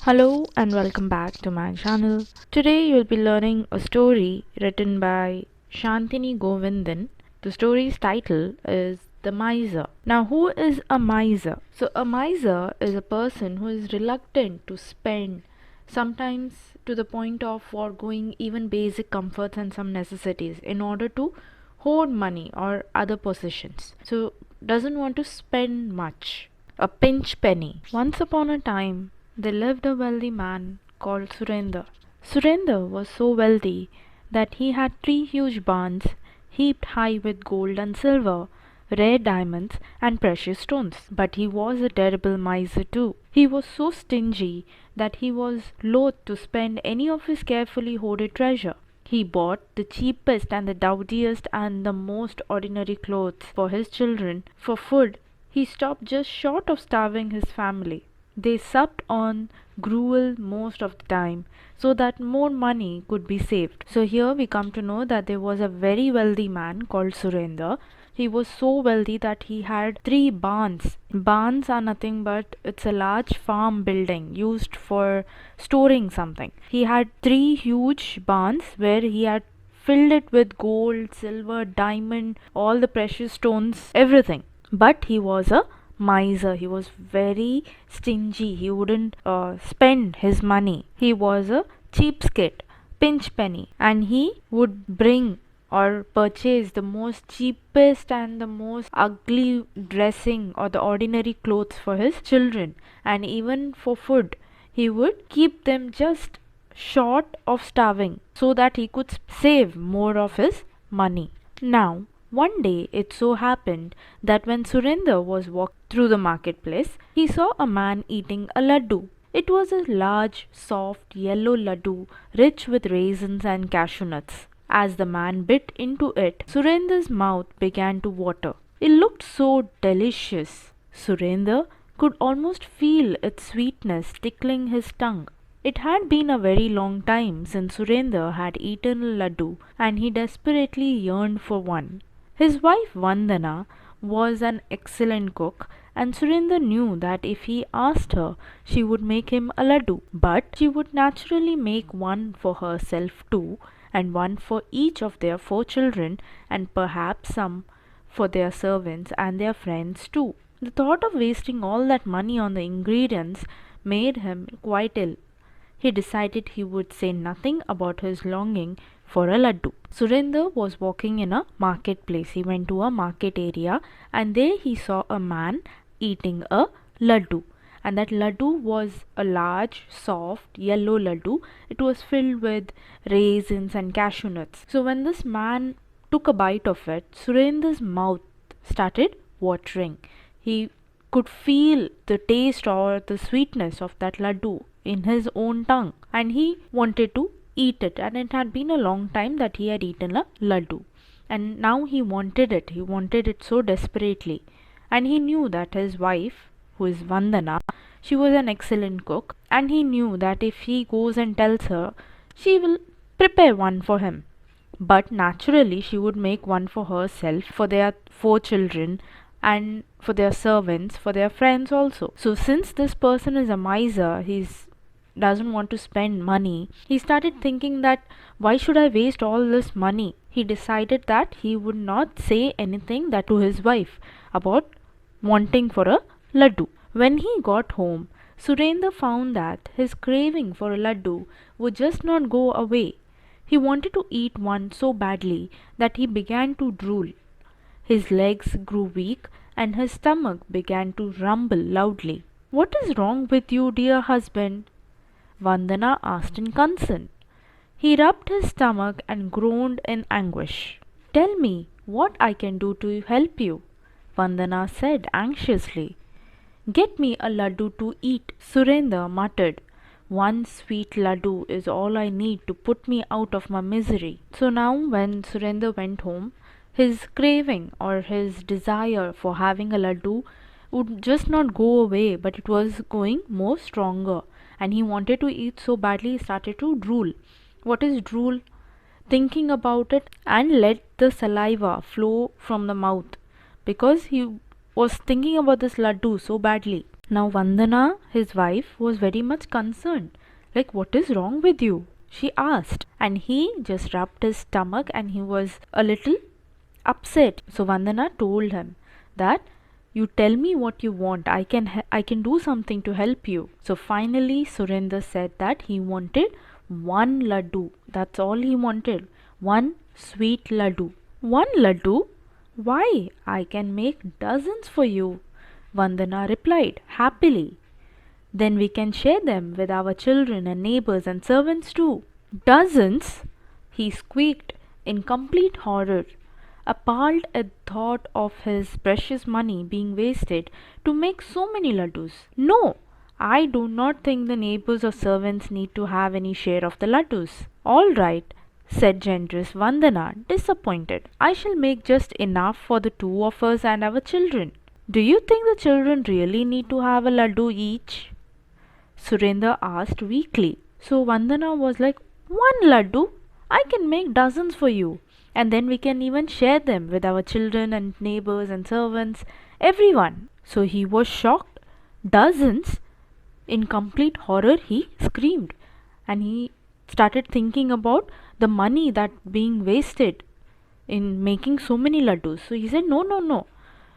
Hello and welcome back to my channel. Today you'll be learning a story written by Shantini Govindan. The story's title is The Miser. Now, who is a miser? So, a miser is a person who is reluctant to spend, sometimes to the point of foregoing even basic comforts and some necessities in order to hoard money or other possessions. So, doesn't want to spend much. A pinch penny. Once upon a time, there lived a wealthy man called Surender. Surender was so wealthy that he had 3 huge barns heaped high with gold and silver, rare diamonds, and precious stones. But he was a terrible miser too. He was so stingy that he was loath to spend any of his carefully hoarded treasure. He bought the cheapest and the dowdiest and the most ordinary clothes for his children. For food, he stopped just short of starving his family. They supped on gruel most of the time so that more money could be saved. So here we come to know that there was a very wealthy man called Surender. He was so wealthy that he had 3 barns. Barns are nothing but it's a large farm building used for storing something. He had 3 huge barns where he had filled it with gold, silver, diamond, all the precious stones, everything. But he was a miser. He was very stingy. He wouldn't spend his money. He was a cheapskate, pinch penny, and he would bring or purchase the most cheapest and the most ugly dressing or the ordinary clothes for his children, and even for food he would keep them just short of starving so that he could save more of his money. Now, one day it so happened that when Surender was walking through the marketplace, he saw a man eating a laddu. It was a large, soft, yellow laddu, rich with raisins and cashew nuts. As the man bit into it, Surender's mouth began to water. It looked so delicious. Surender could almost feel its sweetness tickling his tongue. It had been a very long time since Surender had eaten a laddu, and he desperately yearned for one. His wife Vandana was an excellent cook, and Surender knew that if he asked her, she would make him a laddu. But she would naturally make one for herself too, and one for each of their 4 children, and perhaps some for their servants and their friends too. The thought of wasting all that money on the ingredients made him quite ill. He decided he would say nothing about his longing for a laddu. Surender was walking in a marketplace. He went to a market area and there he saw a man eating a laddu. And that laddu was a large, soft, yellow laddu. It was filled with raisins and cashew nuts. So when this man took a bite of it, Surender's mouth started watering. He could feel the taste or the sweetness of that laddu in his own tongue, and he wanted to eat it, and it had been a long time that he had eaten a laddu, and now he wanted it so desperately. And he knew that his wife, who is Vandana, she was an excellent cook, and he knew that if he goes and tells her, she will prepare one for him. But naturally she would make one for herself, for their 4 children, and for their servants, for their friends also. So since this person is a miser, he's doesn't want to spend money, he started thinking that why should I waste all this money? He decided that he would not say anything that to his wife about wanting for a laddu. When he got home, Surender found that his craving for a laddu would just not go away. He wanted to eat one so badly that he began to drool. His legs grew weak and his stomach began to rumble loudly. What is wrong with you, dear husband? Vandana asked in concern. He rubbed his stomach and groaned in anguish. Tell me what I can do to help you, Vandana said anxiously. Get me a laddu to eat, Surender muttered. One sweet laddu is all I need to put me out of my misery. So now when Surender went home, his craving or his desire for having a laddu would just not go away, but it was going more stronger, and he wanted to eat so badly he started to drool. What is drool? Thinking about it and let the saliva flow from the mouth, because he was thinking about this laddu so badly. Now Vandana, his wife, was very much concerned. Like, what is wrong with you? She asked. And he just rubbed his stomach and he was a little upset. So Vandana told him that you tell me what you want. I can do something to help you. So finally Surender said that he wanted one laddu. That's all he wanted. One sweet laddu. One laddu? Why? I can make dozens for you. Vandana replied happily. Then we can share them with our children and neighbors and servants too. Dozens? He squeaked in complete horror, appalled at thought of his precious money being wasted to make so many laddus. No, I do not think the neighbors or servants need to have any share of the laddus. All right, said generous Vandana, disappointed. I shall make just enough for the two of us and our children. Do you think the children really need to have a laddu each? Surender asked weakly. So Vandana was like, one laddu? I can make dozens for you. And then we can even share them with our children and neighbors and servants, everyone. So he was shocked. Dozens? In complete horror, he screamed. And he started thinking about the money that being wasted in making so many laddus. So he said, no.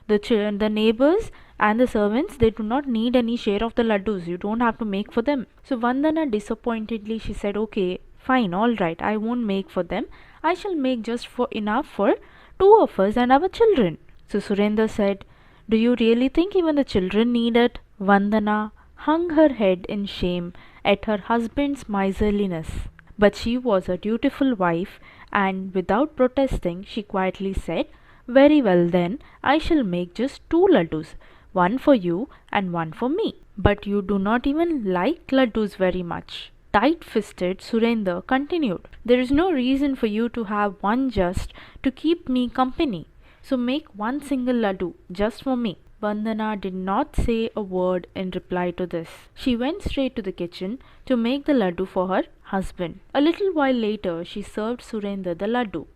The neighbors and the servants, they do not need any share of the laddus. You don't have to make for them. So Vandana disappointedly, she said, okay, fine, all right, I won't make for them. I shall make just for enough for two of us and our children. So Surender said, do you really think even the children need it? Vandana hung her head in shame at her husband's miserliness. But she was a dutiful wife, and without protesting, she quietly said, very well then, I shall make just two laddus, one for you and one for me. But you do not even like laddus very much. Tight-fisted Surender continued, there is no reason for you to have one just to keep me company. So make one single laddu just for me. Vandana did not say a word in reply to this. She went straight to the kitchen to make the laddu for her husband. A little while later, she served Surender the laddu.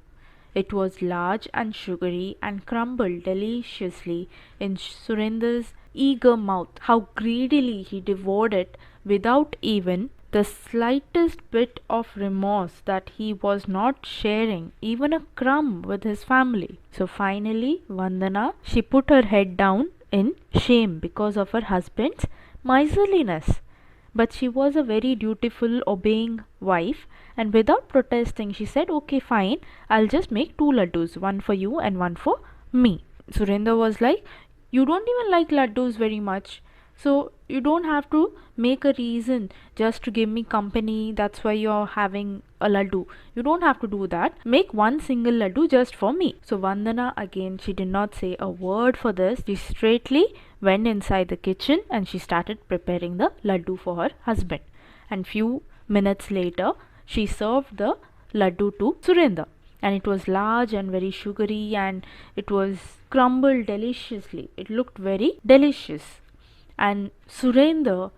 It was large and sugary and crumbled deliciously in Surender's eager mouth. How greedily he devoured it without even the slightest bit of remorse that he was not sharing even a crumb with his family. So finally, Vandana, she put her head down in shame because of her husband's miserliness. But she was a very dutiful, obeying wife, and without protesting, she said, okay, fine, I'll just make two laddus, one for you and one for me. Surender was like, you don't even like laddus very much, so you don't have to make a reason just to give me company, that's why you're having a laddu. You don't have to do that. Make one single laddu just for me. So Vandana, again, she did not say a word for this. She straightly went inside the kitchen and she started preparing the laddu for her husband. And few minutes later, she served the laddu to Surender. And it was large and very sugary and it was crumbled deliciously. It looked very delicious. And Surender,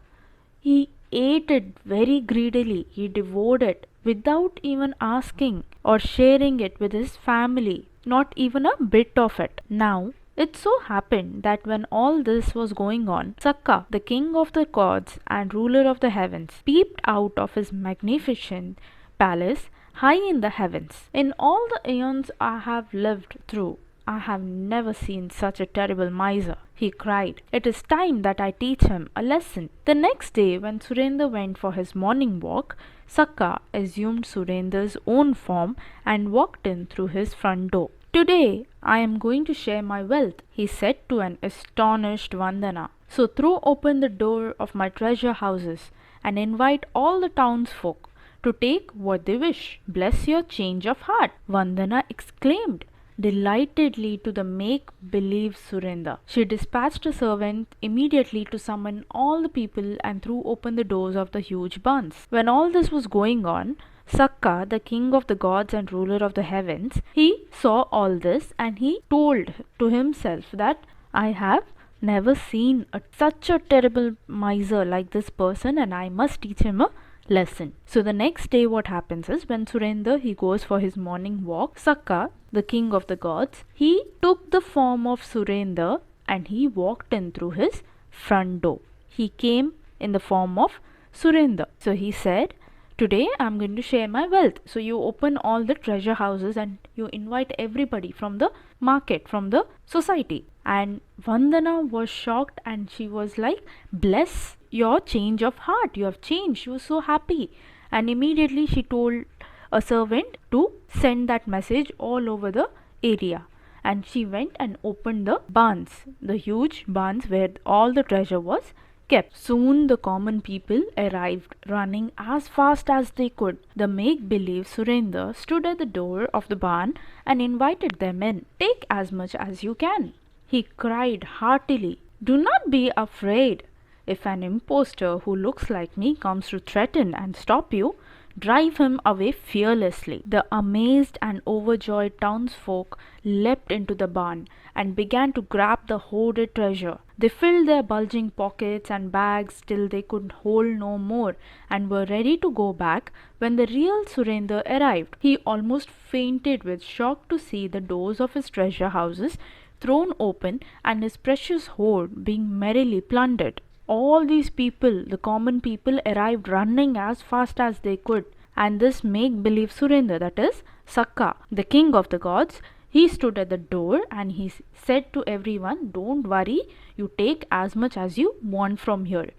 he ate it very greedily. He devoured it without even asking or sharing it with his family, not even a bit of it. Now, it so happened that when all this was going on, Sakka, the king of the gods and ruler of the heavens, peeped out of his magnificent palace high in the heavens. In all the aeons I have lived through, I have never seen such a terrible miser, he cried. It is time that I teach him a lesson. The next day, when Surender went for his morning walk, Sakka assumed Surender's own form and walked in through his front door. Today, I am going to share my wealth, he said to an astonished Vandana. So throw open the door of my treasure houses and invite all the townsfolk to take what they wish. Bless your change of heart, Vandana exclaimed delightedly to the make-believe Surender. She dispatched a servant immediately to summon all the people and threw open the doors of the huge barns. When all this was going on, Sakka, the king of the gods and ruler of the heavens, he saw all this and he told to himself that I have never seen such a terrible miser like this person and I must teach him a lesson. So the next day what happens is when Surender he goes for his morning walk, Sakka, the king of the gods, he took the form of Surender and he walked in through his front door. he came in the form of Surender. So he said, today I'm going to share my wealth. So you open all the treasure houses and you invite everybody from the market, from the society. And Vandana was shocked and she was like, bless your change of heart. You have changed. She was so happy. And immediately she told a servant to send that message all over the area. And she went and opened the barns, the huge barns where all the treasure was kept. Soon the common people arrived, running as fast as they could. The make-believe Surender stood at the door of the barn and invited them in. Take as much as you can, he cried heartily. Do not be afraid. If an impostor who looks like me comes to threaten and stop you, drive him away fearlessly. The amazed and overjoyed townsfolk leapt into the barn and began to grab the hoarded treasure. They filled their bulging pockets and bags till they could hold no more and were ready to go back when the real Surender arrived. He almost fainted with shock to see the doors of his treasure houses thrown open and his precious hoard being merrily plundered. All these people, the common people, arrived running as fast as they could, and this make-believe Surender, that is Sakka, the king of the gods, he stood at the door and he said to everyone, don't worry, you take as much as you want from here.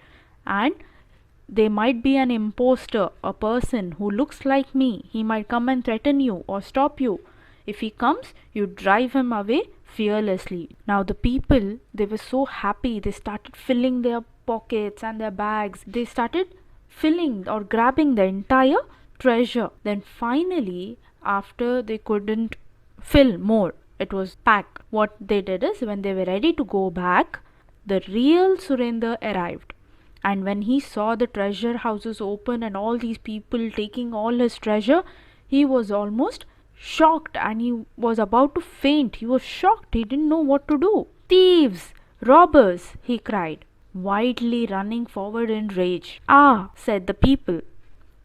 And there might be an impostor, a person who looks like me, he might come and threaten you or stop you. If he comes, you drive him away fearlessly. Now the people, they were so happy, they started filling their pockets and their bags. They started filling or grabbing the entire treasure. Then finally, after they couldn't fill more, it was packed. What they did is, when they were ready to go back, the real Surender arrived. And when he saw the treasure houses open and all these people taking all his treasure, he was almost shocked and he was about to faint. He was shocked. He didn't know what to do. Thieves! Robbers! He cried, wildly running forward in rage. Ah, said the people,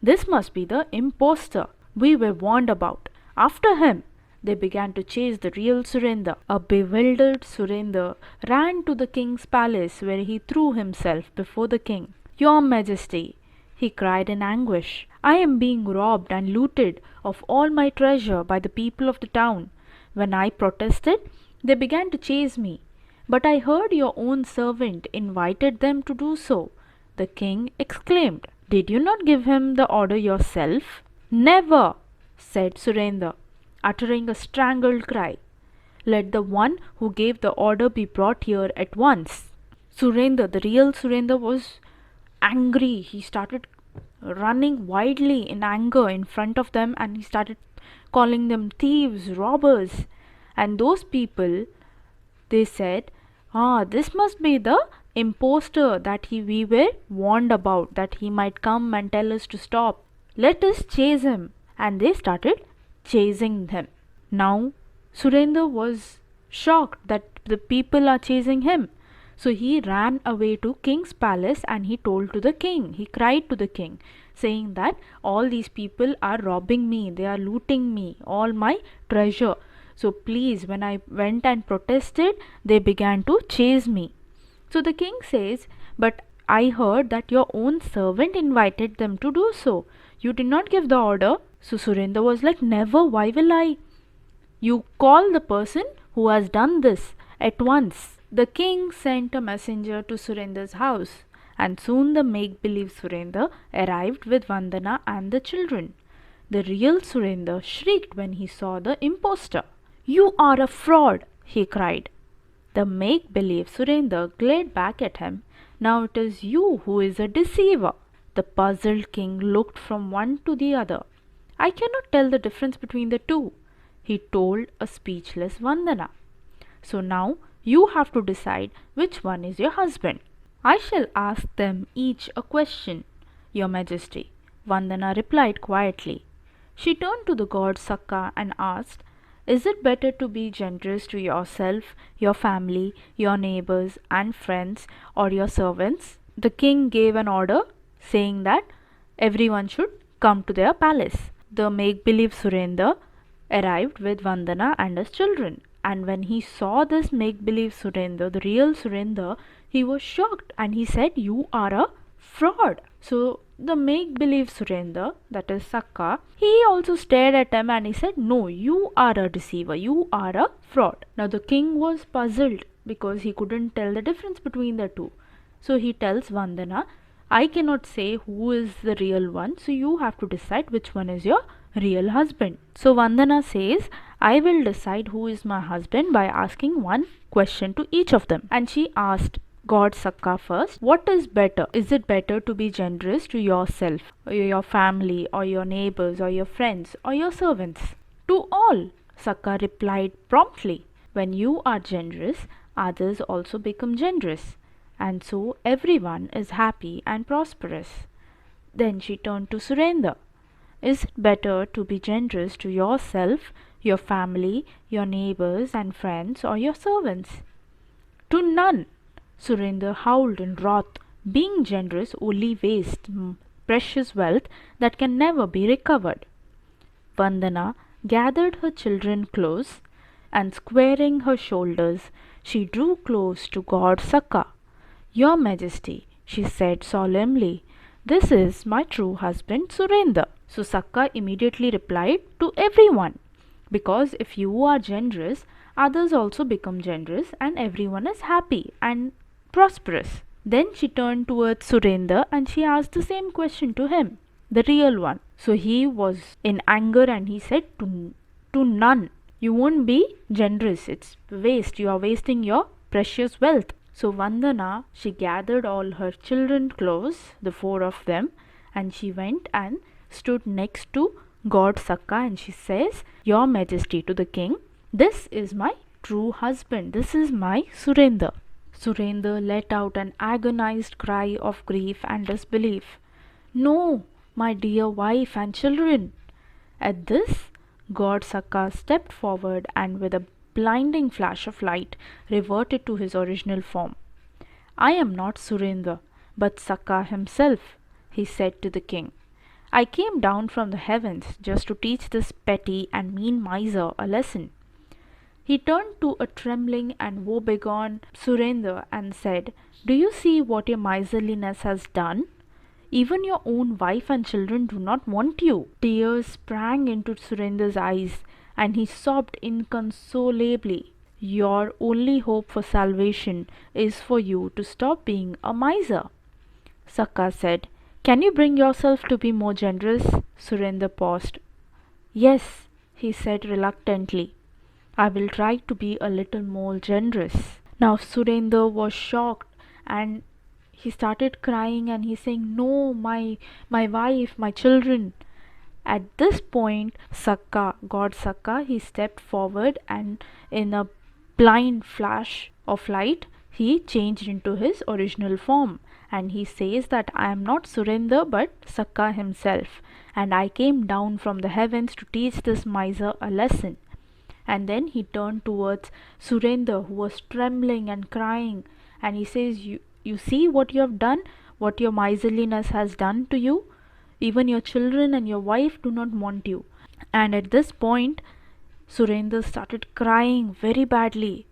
this must be the impostor we were warned about. After him! They began to chase the real Surender. A bewildered Surender ran to the king's palace where he threw himself before the king. Your Majesty, he cried in anguish, I am being robbed and looted of all my treasure by the people of the town. When I protested, they began to chase me. But I heard your own servant invited them to do so. The king exclaimed, did you not give him the order yourself? Never, said Surender, uttering a strangled cry. Let the one who gave the order be brought here at once. Surender, the real Surender, was angry. He started running wildly in anger in front of them and he started calling them thieves, robbers. And those people, they said, this must be the impostor that we were warned about, that he might come and tell us to stop. Let us chase him. And they started chasing him. Now Surender was shocked that the people are chasing him. So he ran away to king's palace and he told to the king. He cried to the king, saying that all these people are robbing me, they are looting me, all my treasure. So please, when I went and protested, they began to chase me. So the king says, but I heard that your own servant invited them to do so. You did not give the order. So Surender was like, never, why will I? You call the person who has done this at once. The king sent a messenger to Surender's house, and soon the make-believe Surender arrived with Vandana and the children. The real Surender shrieked when he saw the impostor. You are a fraud, he cried. The make-believe Surender glared back at him. Now it is you who is a deceiver. The puzzled king looked from one to the other. I cannot tell the difference between the two, he told a speechless Vandana. So now you have to decide which one is your husband. I shall ask them each a question, Your Majesty, Vandana replied quietly. She turned to the god Sakka and asked, is it better to be generous to yourself, your family, your neighbors and friends, or your servants? The king gave an order saying that everyone should come to their palace. The make-believe Surender arrived with Vandana and his children. And when he saw this make-believe Surender, the real Surender, he was shocked and he said, "You are a fraud." So the make-believe surrender, that is Sakka, he also stared at him and he said, "No, you are a deceiver, you are a fraud." Now the king was puzzled because he couldn't tell the difference between the two. So he tells Vandana, "I cannot say who is the real one, so you have to decide which one is your real husband." So Vandana says, "I will decide who is my husband by asking one question to each of them." And she asked God Sakka first, "What is better? Is it better to be generous to yourself, or your family, or your neighbors, or your friends, or your servants?" "To all," Sakka replied promptly. "When you are generous, others also become generous, and so everyone is happy and prosperous." Then she turned to Surender. "Is it better to be generous to yourself, your family, your neighbors and friends, or your servants?" "To none," Surender howled in wrath. "Being generous only wastes precious wealth that can never be recovered." Vandana gathered her children close, and squaring her shoulders, she drew close to God Sakka. "Your Majesty," she said solemnly, "this is my true husband Surender." So Sakka immediately replied, "To everyone, because if you are generous, others also become generous and everyone is happy and prosperous." Then she turned towards Surender and she asked the same question to him, the real one. So he was in anger and he said, to none. You won't be generous. It's waste. You are wasting your precious wealth." So Vandana, she gathered all her children close, the four of them, and she went and stood next to God Sakka and she says, "Your Majesty," to the king, "this is my true husband. This is my Surender." Surender let out an agonized cry of grief and disbelief. "No, my dear wife and children." At this, God Sakka stepped forward and with a blinding flash of light reverted to his original form. "I am not Surender, but Sakka himself," he said to the king. "I came down from the heavens just to teach this petty and mean miser a lesson." He turned to a trembling and woebegone Surender and said, "Do you see what your miserliness has done? Even your own wife and children do not want you." Tears sprang into Surender's eyes and he sobbed inconsolably. "Your only hope for salvation is for you to stop being a miser." Sakka said, "Can you bring yourself to be more generous?" Surender paused. "Yes," he said reluctantly. "I will try to be a little more generous." Now Surender was shocked and he started crying and he's saying, "No, my wife, my children." At this point, Sakka, God Sakka, he stepped forward and in a blind flash of light, he changed into his original form. And he says that I am not Surender but Sakka himself. And I came down from the heavens to teach this miser a lesson. And then he turned towards Surender, who was trembling and crying. And he says, you see what you have done? What your miserliness has done to you? Even your children and your wife do not want you." And at this point, Surender started crying very badly.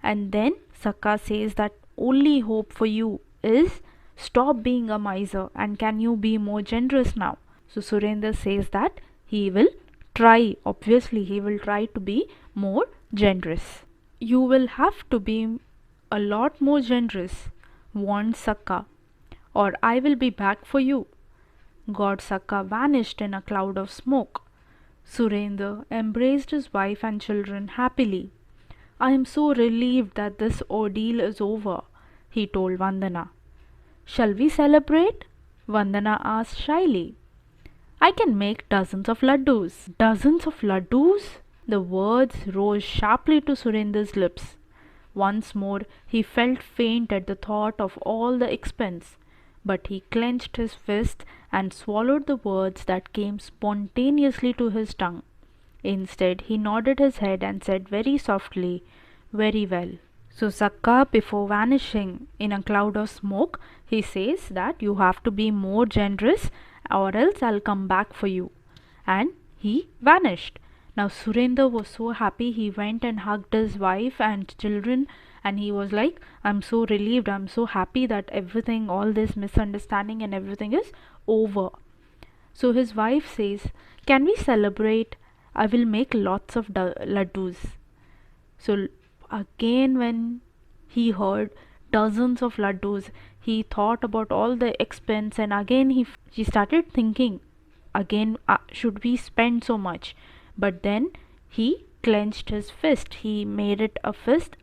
And then Sakka says that only hope for you is stop being a miser and can you be more generous now? So Surender says that he will try, obviously, he will try to be more generous. "You will have to be a lot more generous," warned Sakka, "or I will be back for you." God Sakka vanished in a cloud of smoke. Surender embraced his wife and children happily. "I am so relieved that this ordeal is over," he told Vandana. "Shall we celebrate?" Vandana asked shyly. "I can make dozens of Ladoos." "Dozens of Ladoos?" The words rose sharply to Surender's lips. Once more he felt faint at the thought of all the expense, but he clenched his fist and swallowed the words that came spontaneously to his tongue. Instead, he nodded his head and said very softly, "Very well." So Sakka, before vanishing in a cloud of smoke, he says that you have to be more generous or else I'll come back for you. And he vanished. Now Surender was so happy, he went and hugged his wife and children and he was like, I'm so relieved, I'm so happy that everything, all this misunderstanding and everything is over. So his wife says, can we celebrate? I will make lots of ladoos. So again, when he heard dozens of ladoos, he thought about all the expense, and again he started thinking again, should we spend so much? But then he clenched his fist. He made it a fist.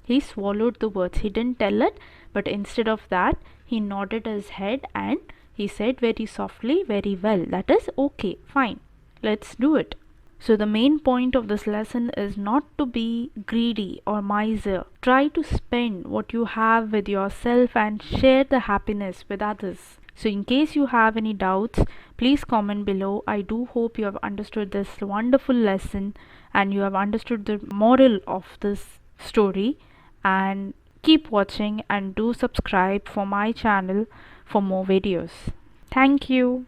He swallowed the words. He didn't tell it, but instead of that, he nodded his head and he said very softly, very well. That is okay, fine. Let's do it. So, the main point of this lesson is not to be greedy or miser. Try to spend what you have with yourself and share the happiness with others. So, in case you have any doubts, please comment below. I do hope you have understood this wonderful lesson and you have understood the moral of this story. And keep watching and do subscribe for my channel for more videos. Thank you.